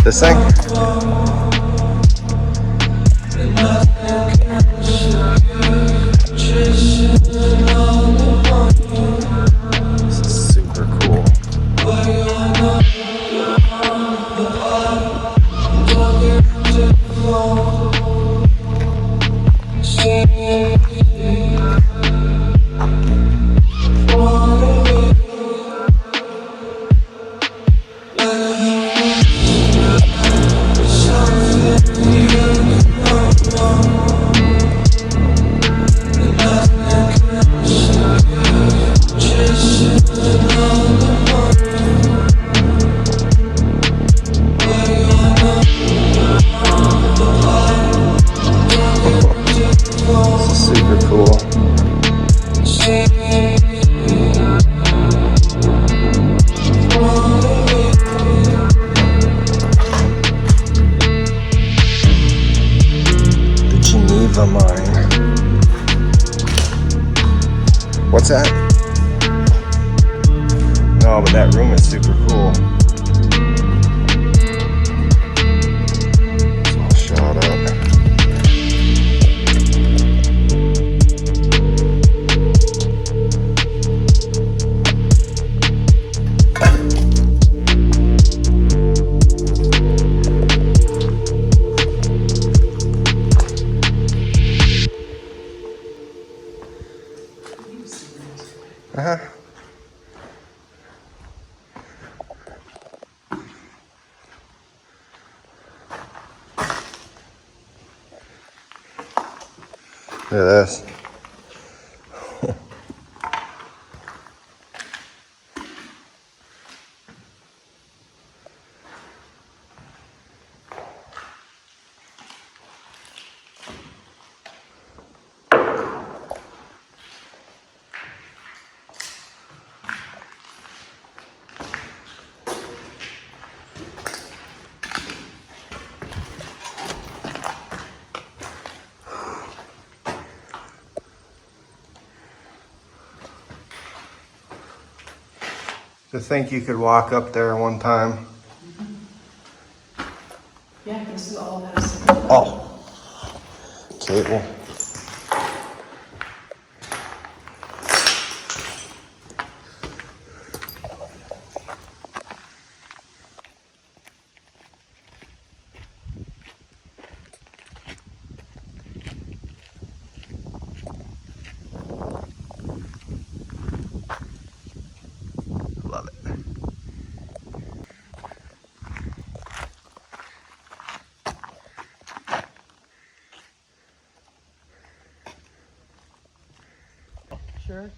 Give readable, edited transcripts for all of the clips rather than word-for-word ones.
This thing? This is super cool. Geneva mine. What's that? No, but that room is super cool. It's all shot up. Uh-huh. Look at this. To think you could walk up there one time. Yeah, this is all that is. Oh. Cable. Love it. Sure.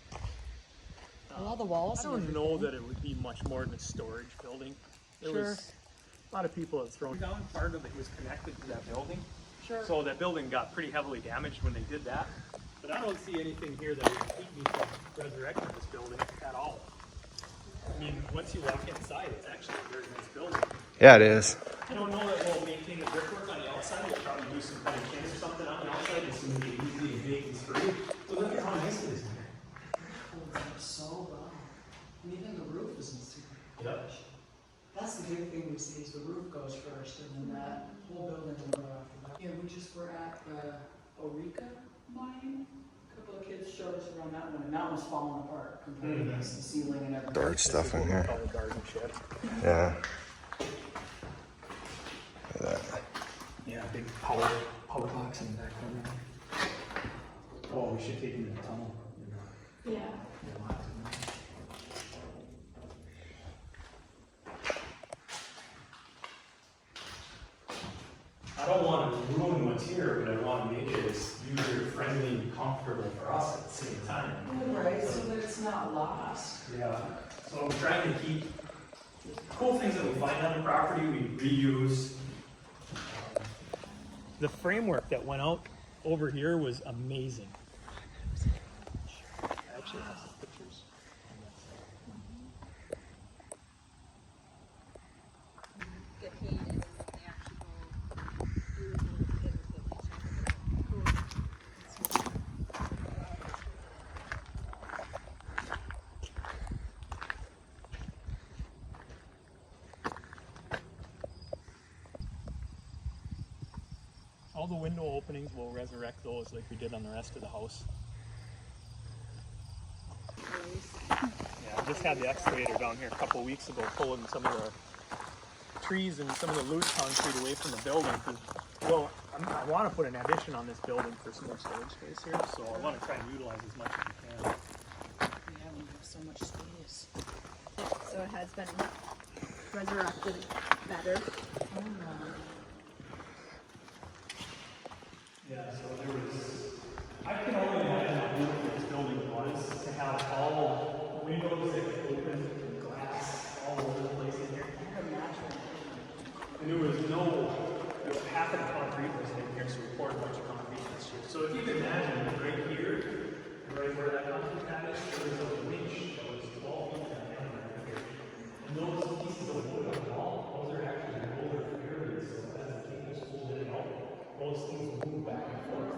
All the walls. I don't know that it would be much more than a storage building. There was a lot of people had thrown down. Part of it was connected to that building. Sure. So that building got pretty heavily damaged when they did that. But I don't see anything here that would keep me from resurrecting this building at all. I mean, once you walk inside, it's actually a very nice building. Yeah, it is. I don't know that we'll maintain the brickwork on the outside. We'll probably do some kind of tin or something on the outside just to make it easy and big and sturdy. So look at how nice it is in here. So well. And even the roof isn't super. Yep. That's the big thing we see is the roof goes first and then that whole building will go after that. Yeah, we just were at Eureka mine. A couple of kids showed us around that one, and that one's falling apart compared to this, the ceiling and everything. Dark stuff in here. Called a garden shed. Yeah. Look at that. Yeah, big power box in the back corner. Oh, we should take him to the tunnel. Yeah. I don't want to ruin what's here, but I want to make it as user-friendly and comfortable for us at the same time. Right, so that it's not lost. Yeah. So I'm trying to keep cool things that we find on the property, we reuse. The framework that went out over here was amazing. Actually, has some pictures. Get paid is the actual beautiful pit that we All the window openings, we'll resurrect those like we did on the rest of the house. Yeah, I just had the excavator down here a couple weeks ago pulling some of the trees and some of the loose concrete away from the building. Well, I want to put an addition on this building for some more storage space here, so I want to try and utilize as much as we can. Yeah, we have so much space. So it has been resurrected better. Oh, no. Yeah, so there was, I can only imagine how beautiful this building was to have all windows that could open and glass all over the place in here. And there was half of the concrete was in here, so we poured a bunch of concrete this year. So if you can imagine, right here, right where that concrete pad is, there was a winch that was 12 feet in diameter right here. And those pieces of wood on the wall, those are actually roller areas, so as the cables pulled in and out, those things move back and forth.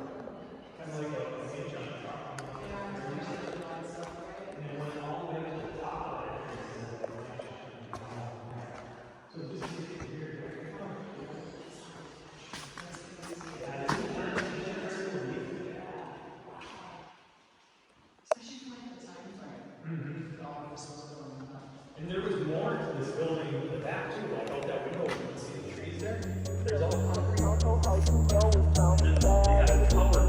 Kind of like a hinge on the top. And it went all the way to the top of it. So just look at here. And there was more to this building in the back too, like out that window, you can see the trees there. There's all concrete. And then they had a tower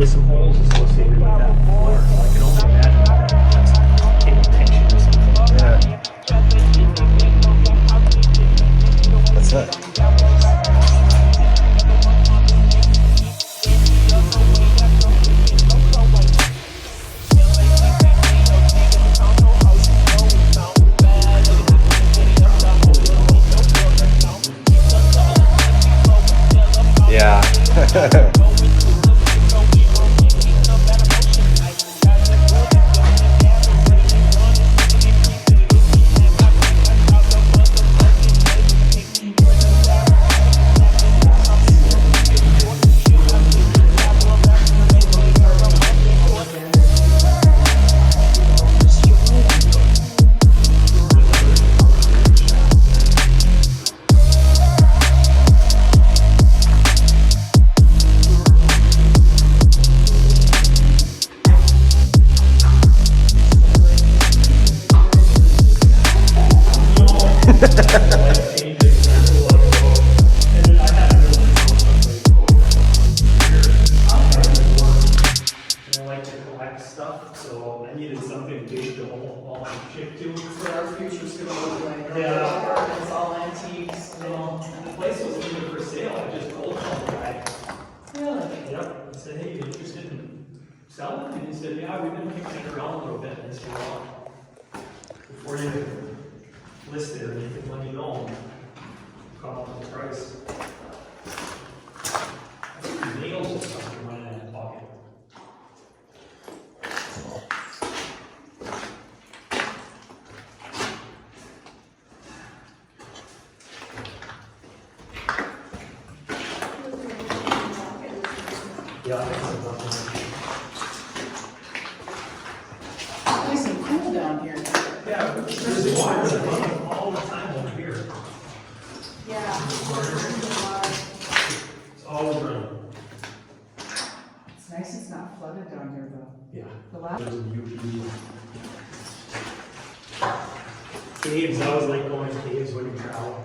was some holes associated with that floor, so I can only imagine that's taking tension or something. Yeah. That's it. Yeah. So I needed something big to hold all my shit to. So our future's gonna look like, Yeah. it's all antiques, and all. And the place wasn't even for sale. I just told the guy. Really? Yep. I said, hey, you interested in selling? And he said, yeah, we've been kicking it around a little bit. And I said, well, before you list it or anything, let me know. Come up with the price. I think nails or something went in that pocket. Yeah, I think so. Nice and cool down here. Yeah, there's water running all the time over here. Yeah. It's always running. It's nice it's not flooded down here though. Yeah. The last. There's a UV. Caves, I always like going to caves when you travel.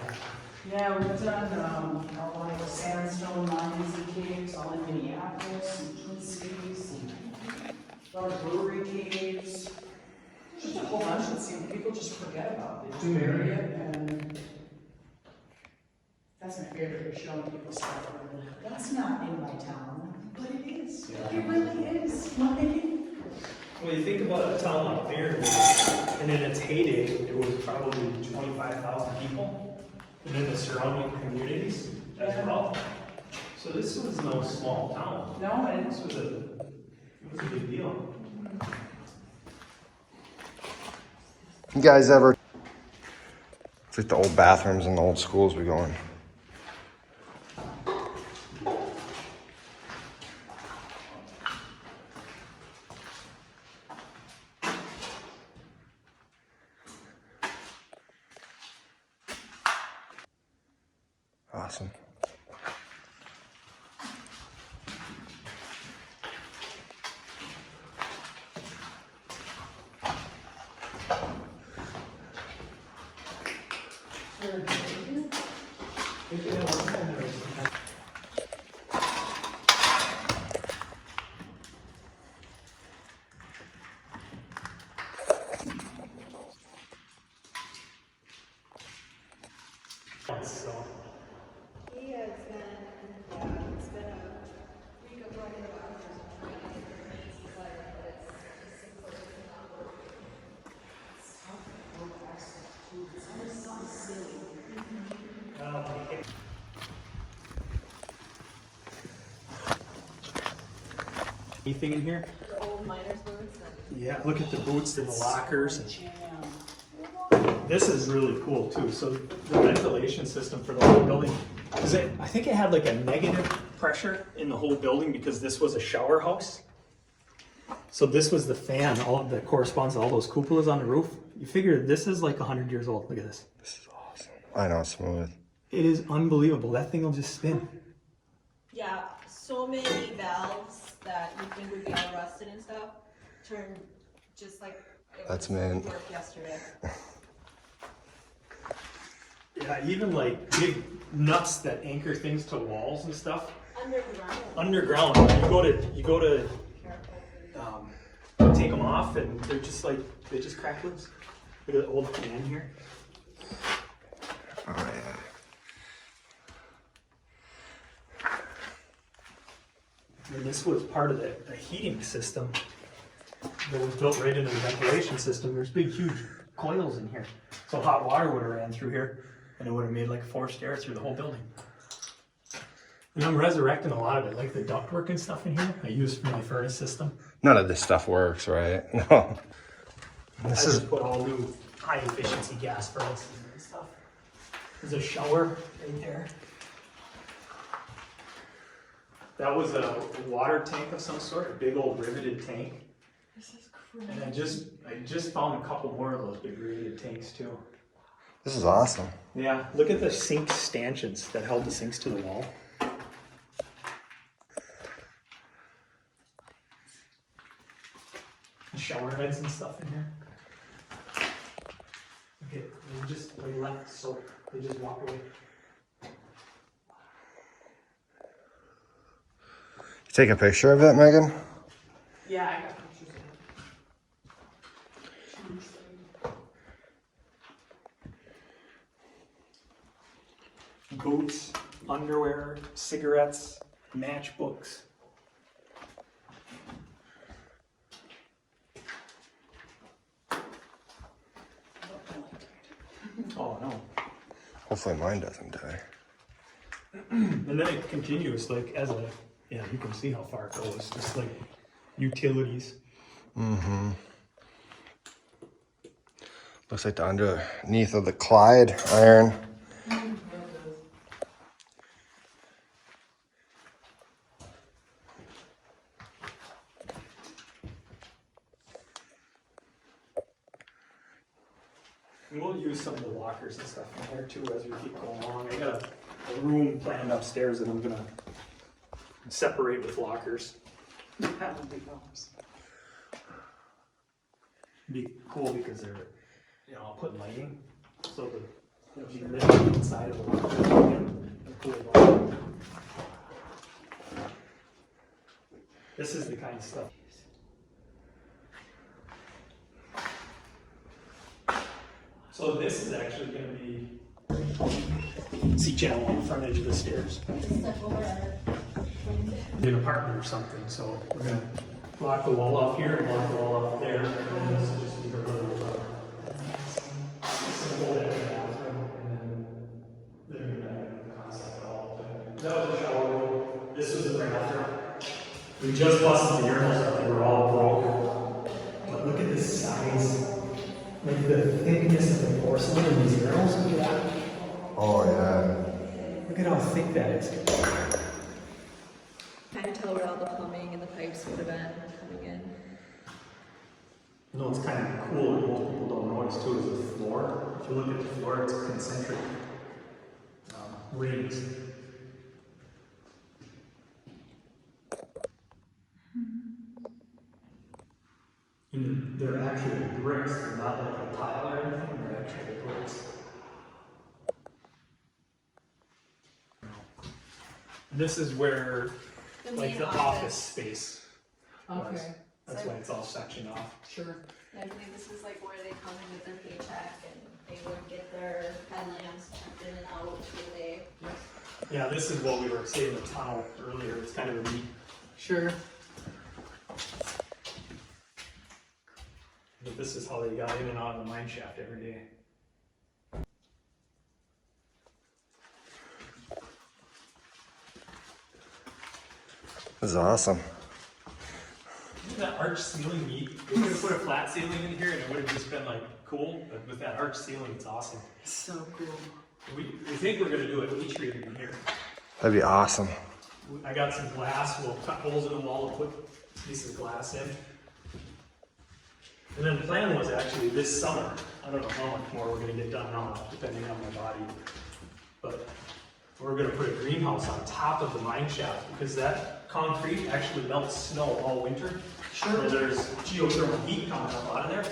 Yeah, we've done, all like sandstone mines and caves, all in Minneapolis and Twin Cities, and a lot of brewery caves. Just a whole bunch that seem, people just forget about, they just bury it, and that's my favorite, is showing people stuff, that's not in my town, but it is, it really is, Well, you think about a town like there, and in its heyday, it was probably 25,000 people. And then the surrounding communities as well. So this was no small town. No, and This was a big deal. You guys ever? It's like the old bathrooms in the old schools we go in. Awesome. So, He has been, it's been a week of running about, but it's important to not work. anything in here? The old miners' boots and. Yeah, look at the boots and the lockers. jam. This is really cool too. So the ventilation system for the whole building, because I think it had like a negative pressure in the whole building because this was a shower house. So this was the fan, all that corresponds to all those cupolas on the roof. You figure this is like 100 years old. Look at this. This is awesome. I know, smooth. It is unbelievable. That thing will just spin. Yeah, so many valves that you think would be all rusted and stuff turned just like it That's was mint. work yesterday. Yeah, even like big nuts that anchor things to walls and stuff. underground. Underground. You go to take them off, and they're just like they just crack loose. Look at the old can here. Oh yeah. And this was part of the heating system that was built right into the ventilation system. There's big, huge coils in here. So hot water would have ran through here, and it would have made like forced air through the whole building. And I'm resurrecting a lot of it, like the ductwork and stuff in here, I use for my furnace system. None of this stuff works, right? No. This I is just put all new high efficiency gas furnaces and stuff. There's a shower right there. That was a water tank of some sort, a big old riveted tank. This is crazy. And I just found a couple more of those big riveted tanks too. this is awesome. Yeah, look at the sink stanchions that held the sinks to the wall. Shower heads and stuff in here. Okay, they left, so they just walked away. Take a picture of it, Megan. Yeah, I got pictures of it. Boots, underwear, cigarettes, matchbooks. Oh no. Hopefully mine doesn't die. And then it continues like as a, yeah, you can see how far it goes, just like utilities. Mm-hmm. Looks like the underneath of the Clyde iron. And we'll use some of the lockers and stuff in here too as we keep going along. I got a room planned upstairs that I'm gonna separate with lockers. That would be awesome. Be cool because they're, you know, I'll put lighting so that if you live inside of the locker, a cool light. This is the kind of stuff. So this is actually going to be C-channel on the front edge of the stairs. An apartment or something, so we're going to block the wall off here and block the wall off there, and then this will just be a little simple bathroom, and then living room concept all. That was a shower room. This was the bathroom. We just busted the urinals up, they were all broken. But look at the size. Like the thickness of the porcelain in these urinals. Look at that. Oh yeah. Look at how thick that is. Kind of tell where all the plumbing and the pipes would have been coming in. You know what's kind of cool and most people don't notice too is the floor. If you look at the floor, it's concentric rings. And they're actually bricks, they're not like a tile or anything, they're actually bricks. This is where, The like, main the office space was. Okay, That's why it's all sectioned off. sure. I believe this is like where they come in with their paycheck and they would get their headlamps checked in and out for the day. Yeah, this is what we were saying the tunnel earlier. It's kind of a neat. Sure. But this is how they got in and out of the mine shaft every day. This is awesome. Isn't that arch ceiling neat? We could have put a flat ceiling in here and it would have just been like cool, but with that arch ceiling, it's awesome. So cool. We think we're gonna do an atrium in here. That'd be awesome. I got some glass, we'll cut holes in the wall and put pieces of glass in. And then the plan was actually this summer, I don't know how much more we're gonna get done now, depending on my body. But we're gonna put a greenhouse on top of the mine shaft because that concrete actually melts snow all winter. Sure. And there's geothermal heat coming up out of there.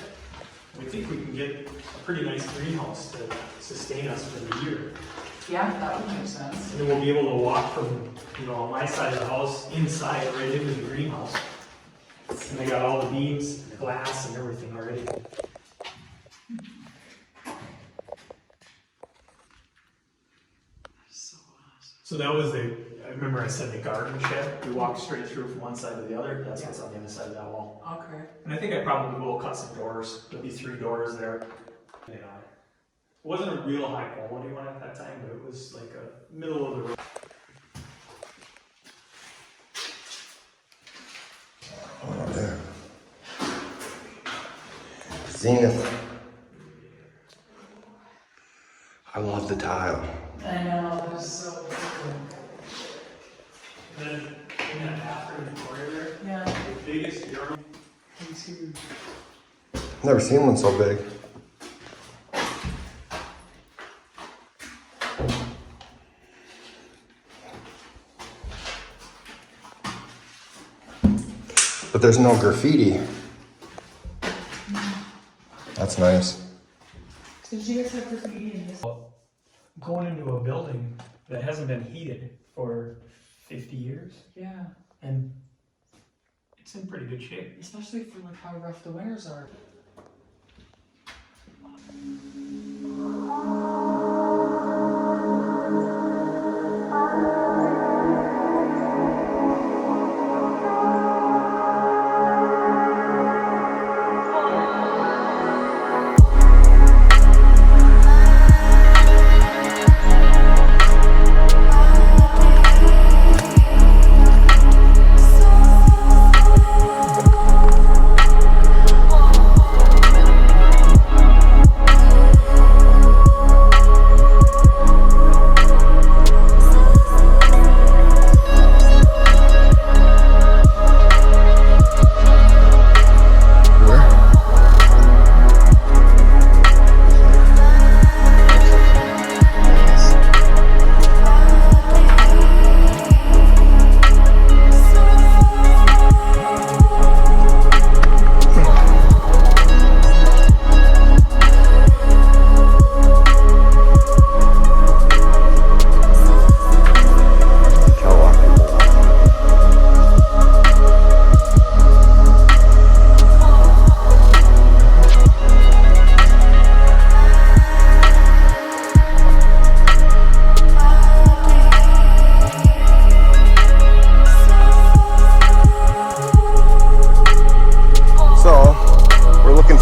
We think we can get a pretty nice greenhouse to sustain us for the year. Yeah, that would make sense. And then we'll be able to walk from, on my side of the house, inside, right into the greenhouse. And they got all the beams, and the glass, and everything already. So that was I remember I said the garden shed. We walked straight through from one side to the other. That's what's on the other side of that wall. Okay. And I think I probably will cut some doors. There'll be 3 doors there. Yeah. It wasn't a real high quality one at that time, but it was like a middle of the road. Oh, there. Zenith. I love the tile. I know, that's so cool. And then in that bathroom in the corner there, Yeah. the biggest urinal. It's huge. Never seen one so big. But there's no graffiti. That's nice. Did you guys have graffiti in this? Going into a building that hasn't been heated for 50 years, Yeah, and it's in pretty good shape. especially for like how rough the winters are.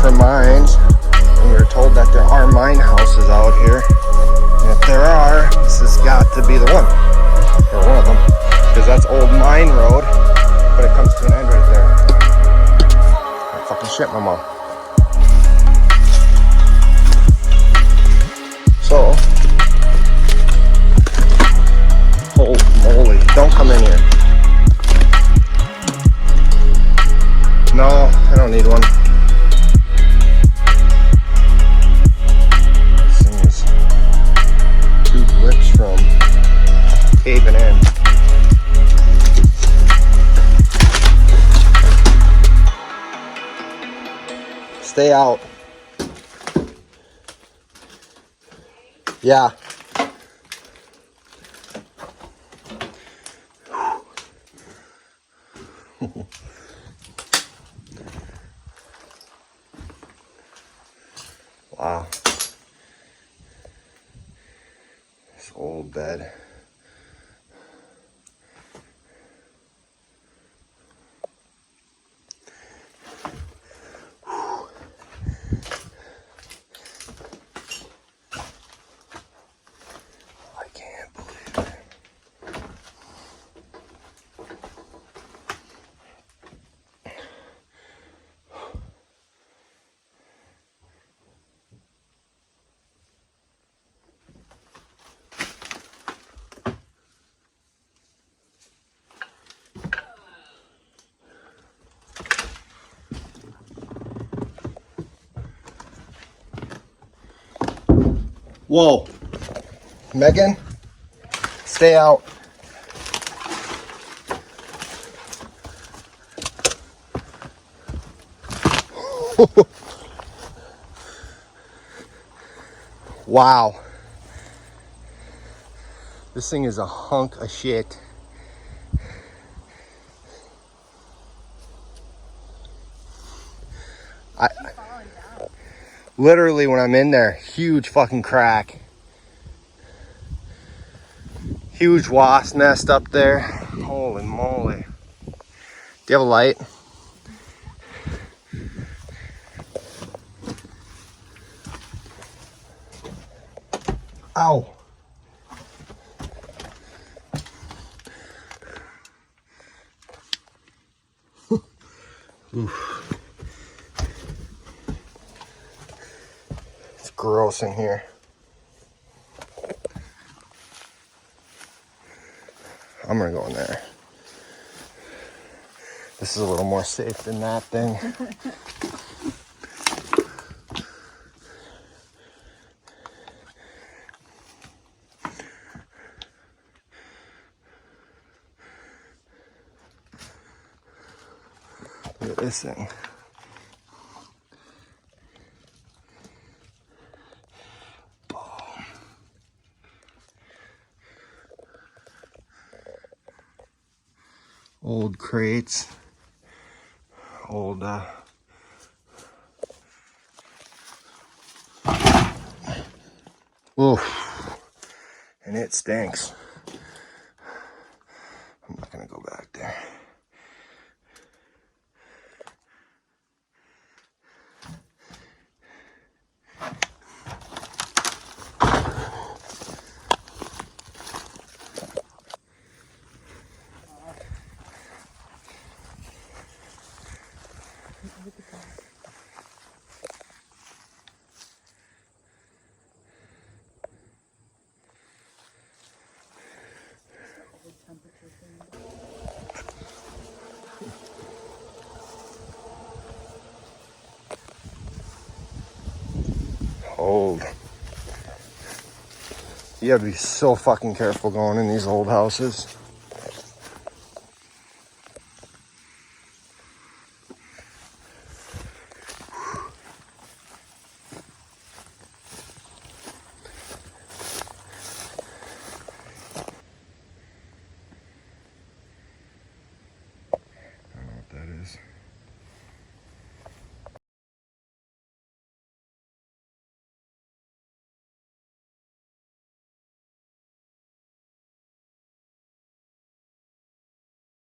For mines, and we were told that there are mine houses out here, and if there are, this has got to be the one, or one of them, because that's Old Mine Road, but it comes to an end right there. Oh, fucking shit, my mom. So, holy moly, don't come in here. No, I don't need one. From caving in. Stay out. Yeah. Wow. Old bed. I can't believe it. Whoa. Megan, stay out. Wow. This thing is a hunk of shit. Literally when I'm in there, huge fucking crack. Huge wasp nest up there. Holy moly. Do you have a light? Ow. Oof. It's gross in here. I'm gonna go in there. This is a little more safe than that thing. Look at this thing. Old crates, old oof, and it stinks. I'm not gonna go back there. Old. You gotta be so fucking careful going in these old houses.